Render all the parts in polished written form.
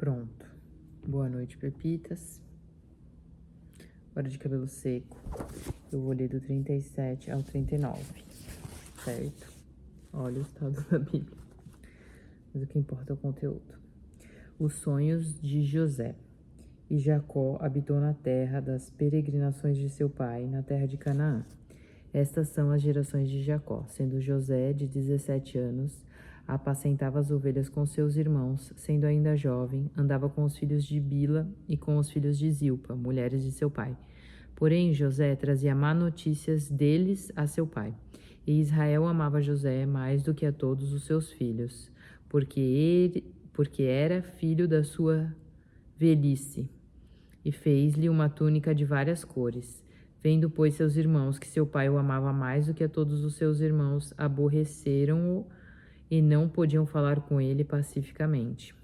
Pronto. Boa noite, pepitas. Hora de cabelo seco. Eu vou ler do 37 ao 39, certo? Olha o estado da Bíblia. Mas o que importa é o conteúdo. Os sonhos de José. E Jacó habitou na terra das peregrinações de seu pai, na terra de Canaã. Estas são as gerações de Jacó, sendo José de 17 anos, apacentava as ovelhas com seus irmãos, sendo ainda jovem, andava com os filhos de Bila e com os filhos de Zilpa, mulheres de seu pai. Porém, José trazia má notícias deles a seu pai. E Israel amava José mais do que a todos os seus filhos, porque era filho da sua velhice, e fez-lhe uma túnica de várias cores. Vendo, pois, seus irmãos que seu pai o amava mais do que a todos os seus irmãos, aborreceram-o e não podiam falar com ele pacificamente.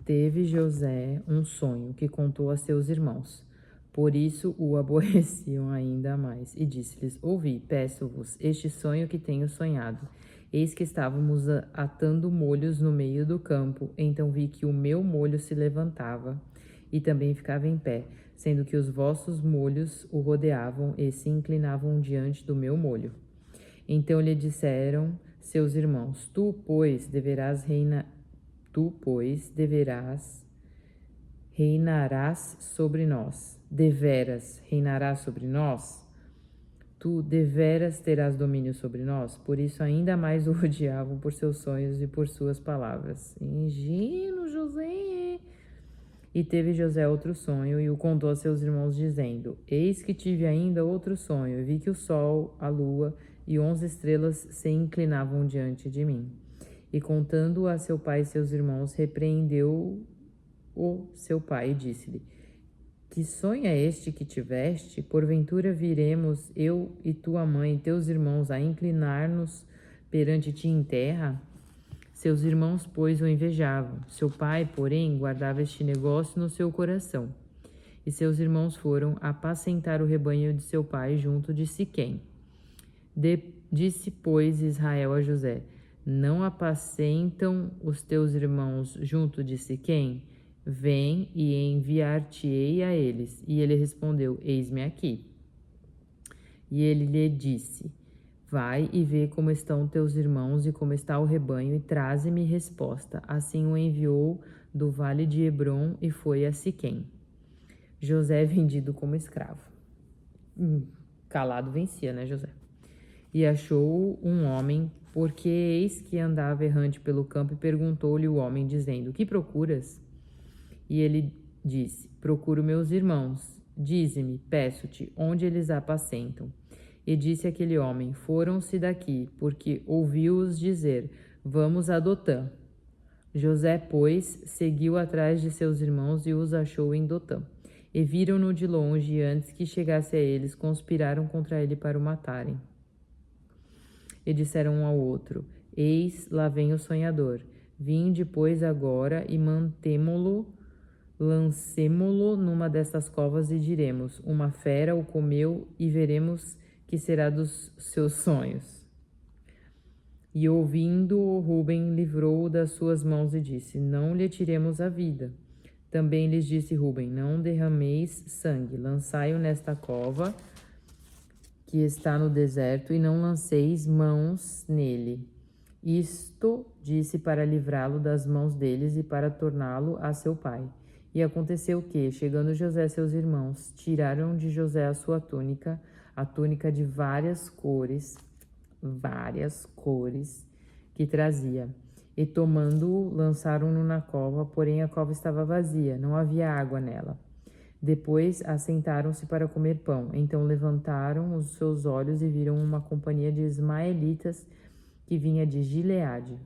Teve José um sonho que contou a seus irmãos. Por isso o aborreciam ainda mais. E disse-lhes: Ouvi, peço-vos, este sonho que tenho sonhado. Eis que estávamos atando molhos no meio do campo. Então vi que o meu molho se levantava e também ficava em pé, sendo que os vossos molhos o rodeavam e se inclinavam diante do meu molho. Então lhe disseram seus irmãos: Tu, pois, reinarás sobre nós. Deveras reinarás sobre nós? Tu deveras terás domínio sobre nós? Por isso ainda mais o odiavam por seus sonhos e por suas palavras. Ingênuo José! E teve José outro sonho e o contou a seus irmãos, dizendo: Eis que tive ainda outro sonho, e vi que o sol, a lua e 11 estrelas se inclinavam diante de mim. E contando a seu pai e seus irmãos, repreendeu o seu pai e disse-lhe: Que sonho é este que tiveste? Porventura viremos eu e tua mãe e teus irmãos a inclinar-nos perante ti em terra? Seus irmãos, pois, o invejavam. Seu pai, porém, guardava este negócio no seu coração. E seus irmãos foram apacentar o rebanho de seu pai junto de Siquém. Disse, pois, Israel a José: Não apacentam os teus irmãos junto de Siquém? Vem e enviar-te-ei a eles. E ele respondeu: Eis-me aqui. E ele lhe disse: Vai e vê como estão teus irmãos e como está o rebanho, e traze-me resposta. Assim o enviou do vale de Hebrom e foi a Siquém. José vendido como escravo. Calado vencia, né, José? E achou um homem, porque eis que andava errante pelo campo, e perguntou-lhe o homem, dizendo: Que procuras? E ele disse: Procuro meus irmãos. Dize-me, peço-te, onde eles apacentam. E disse aquele homem: Foram-se daqui, porque ouviu-os dizer: Vamos a Dotã. José, pois, seguiu atrás de seus irmãos e os achou em Dotã. E viram-no de longe, e antes que chegasse a eles, conspiraram contra ele para o matarem. E disseram um ao outro: Eis, lá vem o sonhador. Vinde, pois, agora e lancemo-lo numa destas covas e diremos: Uma fera o comeu, e veremos que será dos seus sonhos. E ouvindo, Ruben livrou-o das suas mãos e disse: Não lhe tiremos a vida. Também lhes disse Ruben: Não derrameis sangue, lançai-o nesta cova que está no deserto, e não lanceis mãos nele. Isto disse para livrá-lo das mãos deles e para torná-lo a seu pai. E aconteceu que, chegando José e seus irmãos, tiraram de José a sua túnica, a túnica de várias cores que trazia. E tomando-o, lançaram-no na cova, porém a cova estava vazia, não havia água nela. Depois assentaram-se para comer pão. Então levantaram os seus olhos e viram uma companhia de ismaelitas que vinha de Gileade.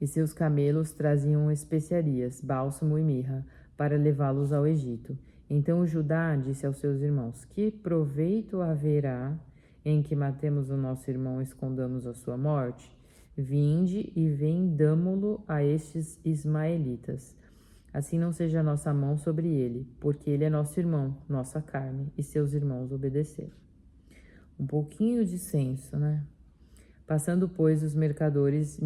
E seus camelos traziam especiarias, bálsamo e mirra, para levá-los ao Egito. Então Judá disse aos seus irmãos: Que proveito haverá em que matemos o nosso irmão e escondamos a sua morte? Vinde e vendamo-lo a estes ismaelitas. Assim não seja a nossa mão sobre ele, porque ele é nosso irmão, nossa carne. E seus irmãos obedeceram. Um pouquinho de senso, né? Passando, pois, os mercadores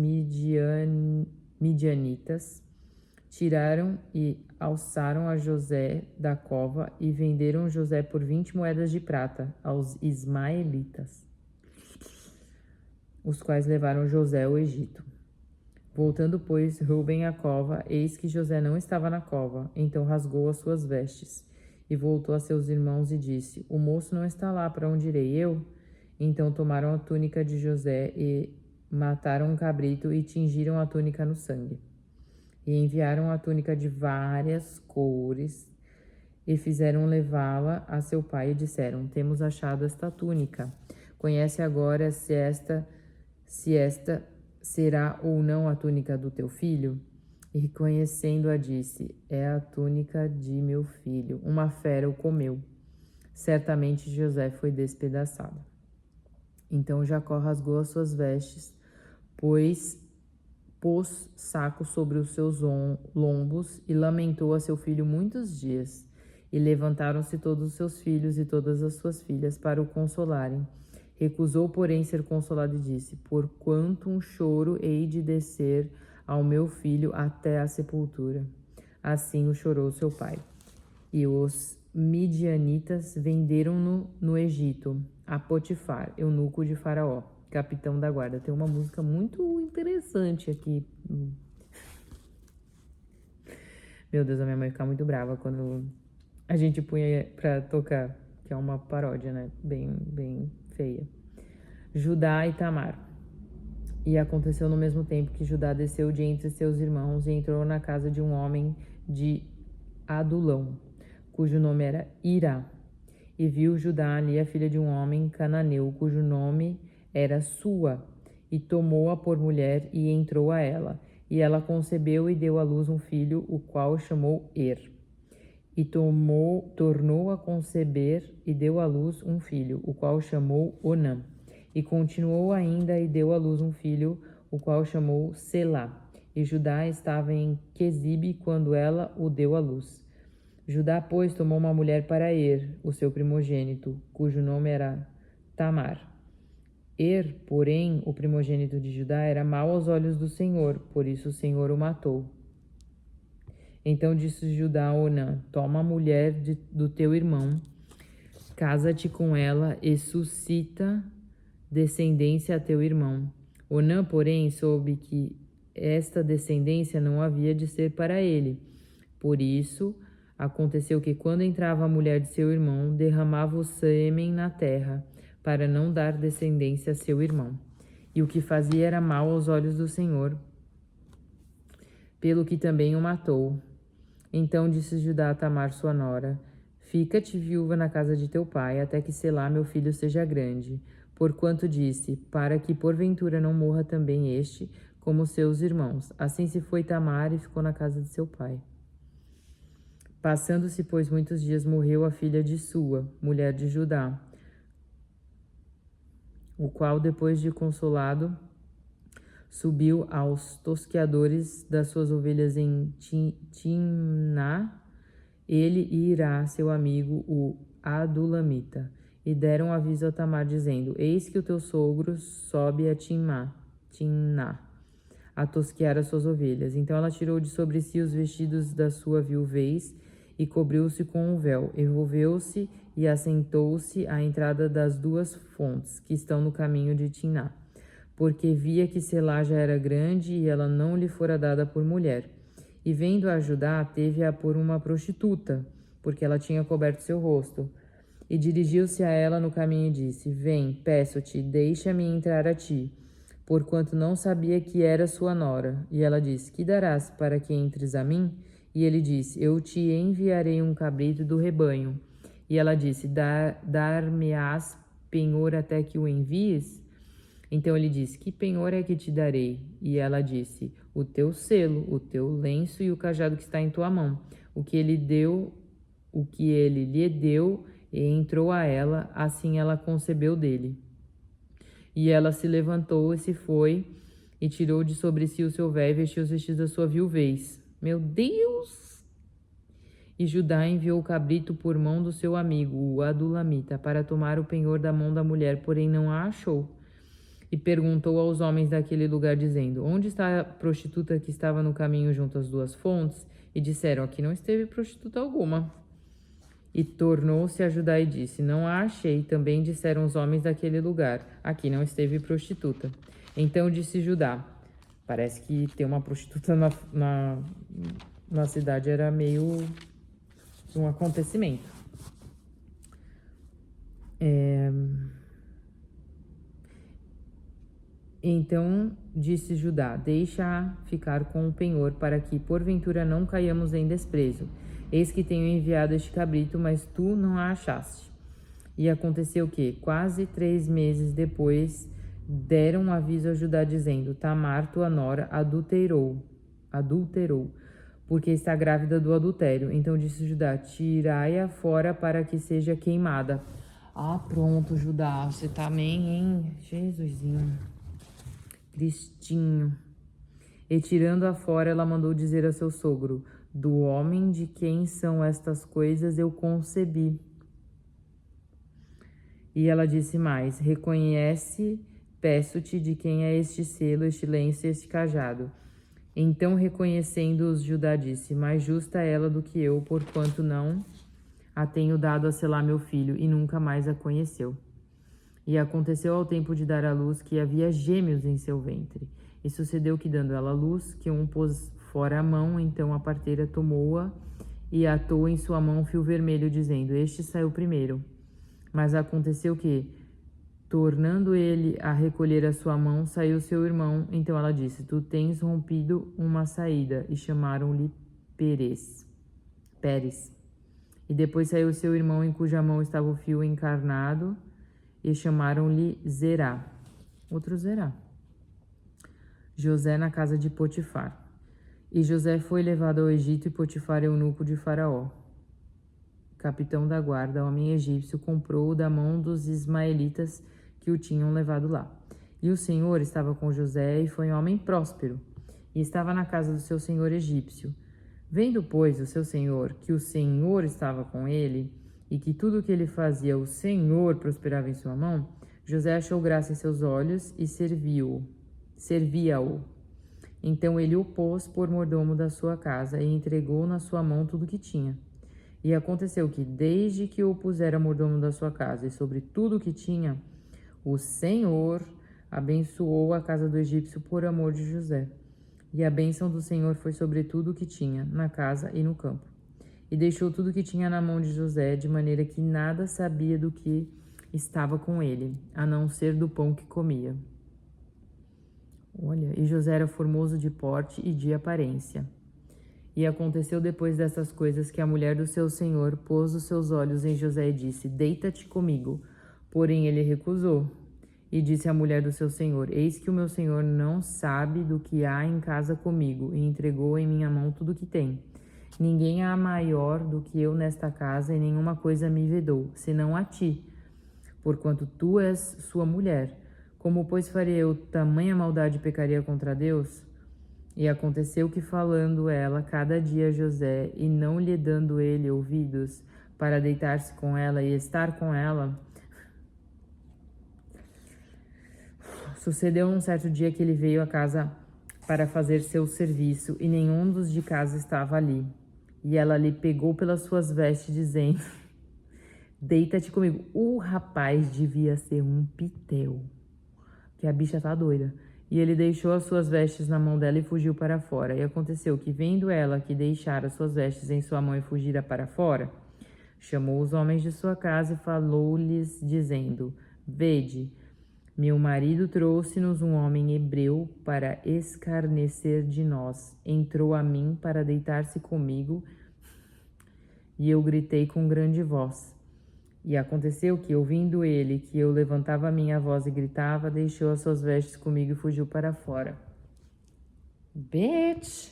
midianitas tiraram e alçaram a José da cova e venderam José por 20 moedas de prata aos ismaelitas, os quais levaram José ao Egito. Voltando, pois, Rúben à cova, eis que José não estava na cova. Então rasgou as suas vestes e voltou a seus irmãos e disse: O moço não está lá, para onde irei eu? Então tomaram a túnica de José e mataram um cabrito e tingiram a túnica no sangue. E enviaram a túnica de várias cores e fizeram levá-la a seu pai e disseram: Temos achado esta túnica. Conhece agora se esta será ou não a túnica do teu filho? E reconhecendo-a disse: É a túnica de meu filho. Uma fera o comeu. Certamente José foi despedaçado. Então Jacó rasgou as suas vestes, pôs saco sobre os seus lombos e lamentou a seu filho muitos dias. E levantaram-se todos os seus filhos e todas as suas filhas para o consolarem. Recusou, porém, ser consolado e disse: Porquanto um choro hei de descer ao meu filho até a sepultura. Assim o chorou seu pai. E os midianitas venderam-no no Egito a Potifar, eunuco de Faraó, capitão da guarda. Tem uma música muito interessante aqui. Meu Deus, a minha mãe fica muito brava quando a gente punha pra tocar, que é uma paródia, né? Bem feia. Judá e Tamar. E aconteceu no mesmo tempo que Judá desceu de entre seus irmãos e entrou na casa de um homem de Adulão, cujo nome era Irá. E viu Judá ali a filha de um homem cananeu, cujo nome era Sua, e tomou-a por mulher e entrou a ela. E ela concebeu e deu à luz um filho, o qual chamou E tornou a conceber e deu à luz um filho, o qual chamou Onã. E continuou ainda e deu à luz um filho, o qual chamou Selá. E Judá estava em Quezibe quando ela o deu à luz. Judá, pois, tomou uma mulher para o seu primogênito, cujo nome era Tamar. Porém, o primogênito de Judá, era mau aos olhos do Senhor, por isso o Senhor o matou. Então disse Judá a Onã: Toma a mulher do teu irmão, casa-te com ela e suscita descendência a teu irmão. Onã, porém, soube que esta descendência não havia de ser para ele. Por isso, aconteceu que, quando entrava a mulher de seu irmão, derramava o sêmen na terra, para não dar descendência a seu irmão. E o que fazia era mal aos olhos do Senhor, pelo que também o matou. Então disse Judá a Tamar, sua nora: Fica-te viúva na casa de teu pai, até que Selá, meu filho, seja grande. Porquanto disse: Para que porventura não morra também este, como seus irmãos. Assim se foi Tamar e ficou na casa de seu pai. Passando-se, pois, muitos dias, morreu a filha de Sua, mulher de Judá, o qual, depois de consolado, subiu aos tosqueadores das suas ovelhas em Timná, ele e Irá, seu amigo, o Adulamita, e deram aviso a Tamar, dizendo: Eis que o teu sogro sobe a Timná, a tosquear as suas ovelhas. Então ela tirou de sobre si os vestidos da sua viuvez e cobriu-se com um véu, envolveu-se e assentou-se à entrada das duas fontes, que estão no caminho de Timná, porque via que Selá já era grande e ela não lhe fora dada por mulher. E vendo-a Judá, teve-a por uma prostituta, porque ela tinha coberto seu rosto. E dirigiu-se a ela no caminho e disse: Vem, peço-te, deixa-me entrar a ti, porquanto não sabia que era sua nora. E ela disse: Que darás para que entres a mim? E ele disse: Eu te enviarei um cabrito do rebanho. E ela disse: Dar-me-ás penhor até que o envies? Então ele disse: Que penhor é que te darei? E ela disse: O teu selo, o teu lenço e o cajado que está em tua mão. O que ele lhe deu, e entrou a ela, assim ela concebeu dele. E ela se levantou e se foi, e tirou de sobre si o seu véu e vestiu os vestidos da sua viuvez. Meu Deus! E Judá enviou o cabrito por mão do seu amigo, o Adulamita, para tomar o penhor da mão da mulher, porém não a achou. e perguntou aos homens daquele lugar, dizendo: Onde está a prostituta que estava no caminho junto às duas fontes? E disseram: Aqui não esteve prostituta alguma. E tornou-se a Judá e disse: Não a achei. Também disseram os homens daquele lugar: Aqui não esteve prostituta. Então disse Judá: Parece que ter uma prostituta na cidade era meio um acontecimento. Então disse Judá: Deixa-a ficar com o penhor, para que porventura não caiamos em desprezo. Eis que tenho enviado este cabrito, mas tu não a achaste. E aconteceu que, quase 3 meses depois, deram aviso a Judá, dizendo: Tamar, tua nora, adulterou, porque está grávida do adultério. Então disse Judá: Tirai-a fora para que seja queimada. Pronto, Judá, você também, hein? Jesusinho, Cristinho. E tirando-a fora, ela mandou dizer a seu sogro: Do homem de quem são estas coisas eu concebi. E ela disse mais: Reconhece, peço-te, de quem é este selo, este lenço e este cajado. Então, reconhecendo-os, Judá disse: Mais justa ela do que eu, porquanto não a tenho dado a selar meu filho, e nunca mais a conheceu. E aconteceu ao tempo de dar à luz que havia gêmeos em seu ventre. E sucedeu que, dando ela à luz, que um pôs fora a mão, então a parteira tomou-a e atou em sua mão um fio vermelho, dizendo: Este saiu primeiro. Mas aconteceu que, tornando ele a recolher a sua mão, saiu seu irmão. Então ela disse: Tu tens rompido uma saída. E chamaram-lhe Pérez. E depois saiu seu irmão, em cuja mão estava o fio encarnado, e chamaram-lhe Zerá. Outro Zerá. José na casa de Potifar. E José foi levado ao Egito, e Potifar, eunuco de Faraó, capitão da guarda, homem egípcio, comprou-o da mão dos ismaelitas que o tinham levado lá. E o Senhor estava com José, e foi um homem próspero, e estava na casa do seu senhor egípcio. Vendo, pois, o seu senhor que o Senhor estava com ele, e que tudo o que ele fazia o Senhor prosperava em sua mão, José achou graça em seus olhos e servia-o. Então ele o pôs por mordomo da sua casa e entregou na sua mão tudo o que tinha. E aconteceu que, desde que o pusera mordomo da sua casa e sobre tudo o que tinha, o Senhor abençoou a casa do egípcio por amor de José. E a bênção do Senhor foi sobre tudo o que tinha, na casa e no campo. E deixou tudo o que tinha na mão de José, de maneira que nada sabia do que estava com ele, a não ser do pão que comia. Olha, e José era formoso de porte e de aparência. E aconteceu depois dessas coisas que a mulher do seu senhor pôs os seus olhos em José e disse: Deita-te comigo. Porém ele recusou. E disse à mulher do seu senhor: Eis que o meu senhor não sabe do que há em casa comigo, e entregou em minha mão tudo o que tem. Ninguém há maior do que eu nesta casa, e nenhuma coisa me vedou, senão a ti, porquanto tu és sua mulher. Como, pois, farei eu tamanha maldade e pecaria contra Deus? E aconteceu que, falando ela cada dia a José, e não lhe dando ele ouvidos, para deitar-se com ela e estar com ela, sucedeu um certo dia que ele veio à casa para fazer seu serviço, e nenhum dos de casa estava ali. E ela lhe pegou pelas suas vestes, dizendo: Deita-te comigo. O rapaz devia ser um pitel, que a bicha tá doida. E ele deixou as suas vestes na mão dela e fugiu para fora. E aconteceu que, vendo ela que deixara as suas vestes em sua mão e fugira para fora, chamou os homens de sua casa e falou-lhes, dizendo: Vede, meu marido trouxe-nos um homem hebreu para escarnecer de nós. Entrou a mim para deitar-se comigo, e eu gritei com grande voz. E aconteceu que, ouvindo ele que eu levantava a minha voz e gritava, deixou as suas vestes comigo e fugiu para fora. Bitch!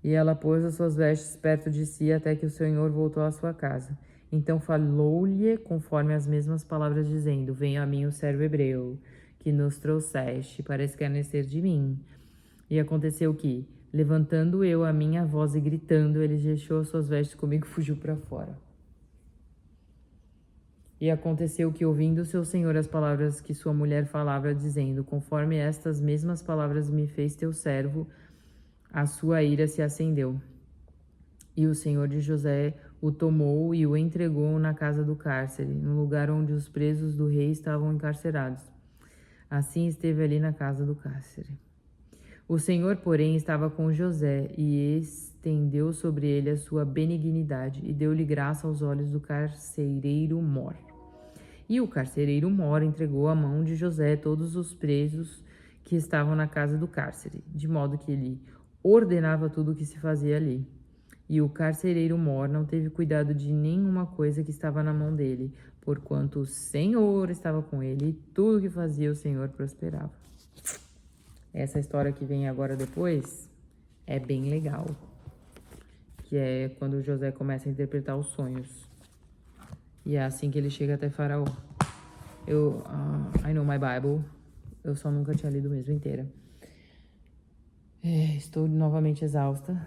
E ela pôs as suas vestes perto de si até que o Senhor voltou à sua casa. Então falou-lhe conforme as mesmas palavras, dizendo: Venha a mim o servo hebreu, que nos trouxeste para escarnecer de mim. E aconteceu que, levantando eu a minha voz e gritando, ele deixou as suas vestes comigo e fugiu para fora. E aconteceu que, ouvindo seu senhor as palavras que sua mulher falava, dizendo: conforme estas mesmas palavras me fez teu servo, a sua ira se acendeu. E o senhor de José o tomou e o entregou na casa do cárcere, no lugar onde os presos do rei estavam encarcerados. Assim esteve ali na casa do cárcere. O Senhor, porém, estava com José e estendeu sobre ele a sua benignidade e deu-lhe graça aos olhos do carcereiro Mor. E o carcereiro Mor entregou à mão de José todos os presos que estavam na casa do cárcere, de modo que ele ordenava tudo o que se fazia ali. E o carcereiro Mor não teve cuidado de nenhuma coisa que estava na mão dele, porquanto o Senhor estava com ele e tudo que fazia o Senhor prosperava. Essa história que vem agora depois é bem legal, que é quando José começa a interpretar os sonhos. E é assim que ele chega até Faraó. I know my Bible, eu só nunca tinha lido mesmo inteira. Estou novamente exausta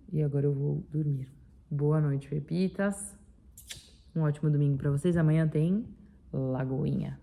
e agora eu vou dormir. Boa noite, Pepitas. Um ótimo domingo para vocês. Amanhã tem Lagoinha.